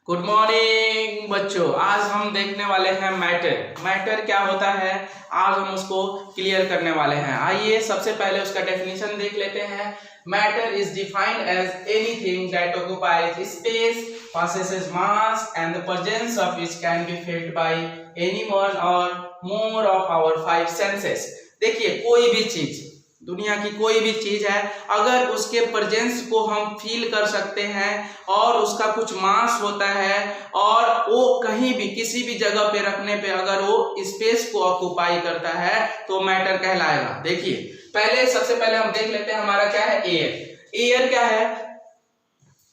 Good morning बच्चों। आज हम देखने वाले हैं मैटर। मैटर क्या होता है आज हम उसको क्लियर करने वाले हैं। आइए सबसे पहले उसका डेफिनेशन देख लेते हैं। Matter is defined as anything that occupies space, possesses mass and the presence of which can be felt by any one or more of our five senses। देखिए कोई भी चीज, दुनिया की कोई भी चीज है, अगर उसके प्रेजेंस को हम फील कर सकते हैं और उसका कुछ मास होता है और वो कहीं भी किसी भी जगह पे रखने पे अगर वो स्पेस को ऑक्युपाई करता है तो मैटर कहलाएगा। देखिए सबसे पहले हम देख लेते हैं हमारा क्या है एयर। एयर क्या है?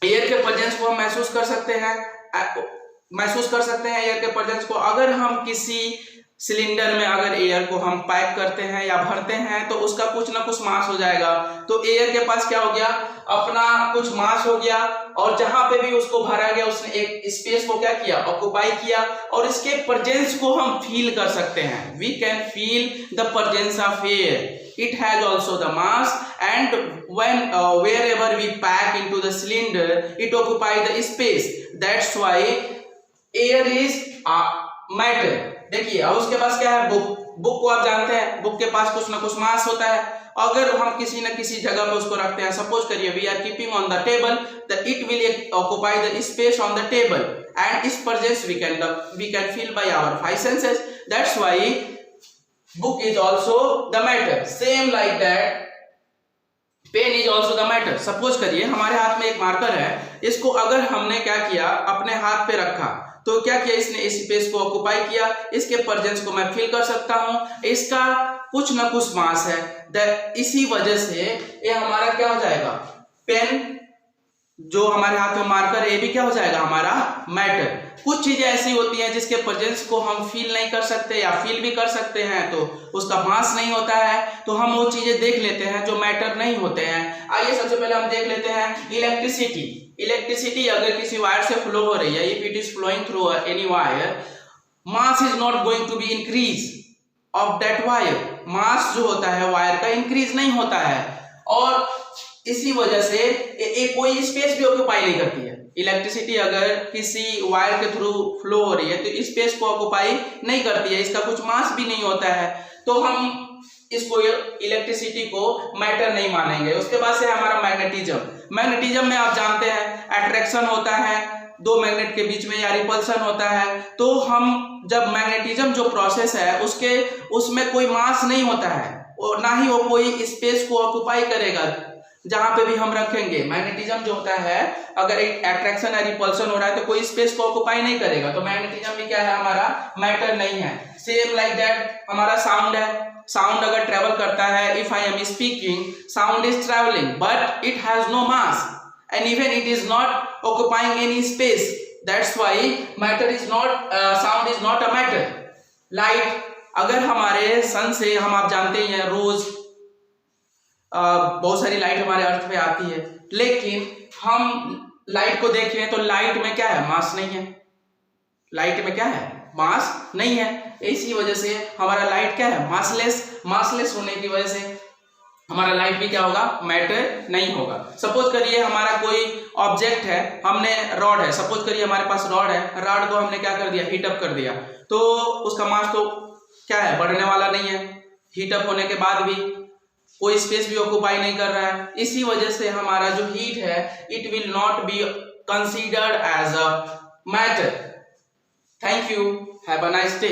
एयर के प्रेजेंस को हम महसूस कर सकते हैं एयर के प्रेजेंस को। अगर हम किसी सिलेंडर में अगर एयर को हम पैक करते हैं या भरते हैं तो उसका कुछ ना कुछ मास हो जाएगा। तो एयर के पास क्या हो गया? अपना कुछ मास हो गया और जहां पे भी उसको भरा गया उसने एक स्पेस को क्या किया? ऑक्युपाई किया। और इसके प्रेजेंस को हम फील कर सकते हैं। We can feel the presence of air. It has also the mass and when wherever we pack into the cylinder it occupies the space. That's why air is matter। देखिए अब उसके पास क्या है? बुक को आप जानते हैं, बुक के पास कुछ ना कुछ मास होता है। अगर हम किसी न किसी जगह पे उसको रखते हैं, सपोज करिए we are keeping on the table, the it will occupy the space on the table and इस presence we can feel by our five senses. That's why book is also the matter। same like that pen is also the matter. Suppose करिए हमारे हाथ में एक marker है, इसको अगर हमने क्या किया अपने हाथ पे रखा तो क्या किया? इसने इस स्पेस को ऑक्युपाई किया, इसके प्रेजेंस को मैं फील कर सकता हूं, इसका कुछ ना कुछ मास है। इसी वजह से ये हमारा क्या हो जाएगा? पेन जो हमारे हाथ में मार्कर है ये भी क्या हो जाएगा? हमारा मैटर। कुछ चीजें ऐसी होती हैं जिसके प्रेजेंस को हम फील नहीं कर सकते या फील भी कर सकते हैं तो उसका मास नहीं होता है, तो हम वो चीजें देख लेते हैं जो मैटर नहीं होते हैं। आइए सबसे पहले हम देख लेते हैं इलेक्ट्रिसिटी। इलेक्ट्रिसिटी अगर किसी वायर से फ्लो हो रही है, if it is flowing through any wire, mass is not going to be increase of that wire. Mass जो होता है वायर का इंक्रीज नहीं होता है और इसी वजह से कोई स्पेस भी ऑक्युपाई नहीं करती है। इलेक्ट्रिसिटी अगर किसी वायर के थ्रू फ्लो हो रही है तो स्पेस को ऑक्युपाई नहीं करती है, इसका कुछ मास भी नहीं होता है, तो हम इसको इलेक्ट्रिसिटी को मैटर नहीं मानेंगे। उसके बाद से हमारा मैग्नेटिज्म। मैग्नेटिज्म में आप जानते हैं अट्रैक्शन होता है दो मैग्नेट के बीच में या रिपल्सन होता है। तो हम जब मैग्नेटिज्म जो प्रोसेस है उसमें कोई मास नहीं होता है और ना ही वो कोई स्पेस को ऑक्युपाई करेगा जहां पे भी हम रखेंगे। मैग्नेटिज्म जो होता है अगर एक अट्रैक्शन या रिपल्सन हो रहा है तो कोई स्पेस को ऑक्युपाई नहीं करेगा, तो मैग्नेटिज्म भी क्या है? हमारा मैटर नहीं है। सेम लाइक दैट हमारा साउंड है। साउंड अगर ट्रेवल करता है, if I am speaking, sound is travelling but it has no mass and even it is not occupying any space. That's why matter is not sound is not a matter. Light अगर हमारे सन से हम आप जानते हैं रोज बहुत सारी light हमारे अर्थ पे आती है, लेकिन हम लाइट को देखें तो लाइट में क्या है? मास नहीं है। लाइट में क्या है? मास नहीं है। इसी वजह से हमारा लाइट क्या है? मासलेस होने की वजह से हमारा लाइट भी क्या होगा? मैटर नहीं होगा। सपोज करिए हमारा कोई ऑब्जेक्ट है, हमने रॉड है, सपोज करिए हमारे पास रॉड है, रॉड को हमने क्या कर दिया? हीट अप कर दिया, तो उसका मास तो क्या है? बढ़ने वाला नहीं है। हीट अप होने के बाद भी कोई स्पेस भी ऑक्युपाई नहीं कर रहा है। इसी वजह से हमारा जो हीट है it will not be considered as a matter. Thank you, have a nice day.